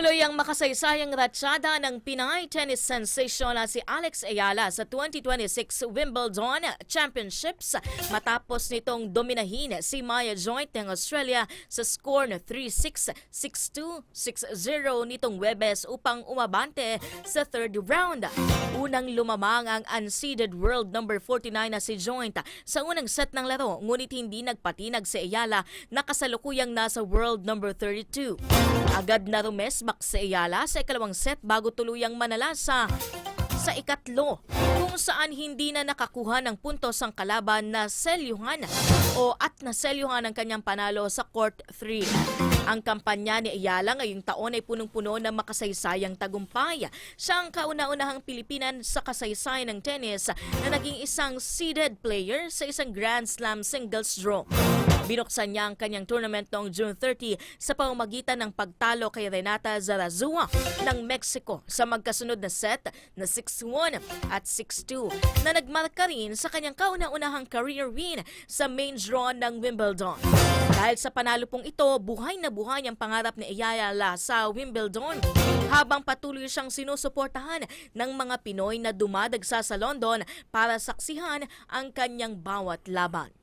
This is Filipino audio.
Patuloy ang makasaysayang ratsyada ng Pinay tennis sensation na si Alex Ayala sa 2026 Wimbledon Championships matapos nitong dominahin si Maya Joint ng Australia sa score na 3-6, 6-2, 6-0 nitong Webes upang umabante sa third round. Unang lumamang ang unseeded world number 49 na si Joint sa unang set ng laro, ngunit hindi nagpatinag si Ayala na kasalukuyang nasa world number 32. Agad na rumesbak si Ayala sa ikalawang set bago tuluyang manalasa sa ikatlo, kung saan hindi na nakakuha ng puntos ang kalaban na selyuhan at naselyuhan ang kanyang panalo sa court 3. Ang kampanya ni Ayala ngayong taon ay punong-puno ng makasaysayang tagumpay. Siya ang kauna-unahang Pilipinan sa kasaysayan ng tennis na naging isang seeded player sa isang Grand Slam singles draw. Binuksan niya ang kanyang tournament noong June 30 sa pamamagitan ng pagtalo kay Renata Zarazua ng Mexico sa magkasunod na set na 6-1 at 6-2 na nagmarka rin sa kanyang kauna-unahang career win sa main draw ng Wimbledon. Dahil sa panalo pong ito, buhay na buhay ang pangarap ni Ayala sa Wimbledon habang patuloy siyang sinusuportahan ng mga Pinoy na dumadagsa sa London para saksihan ang kanyang bawat laban.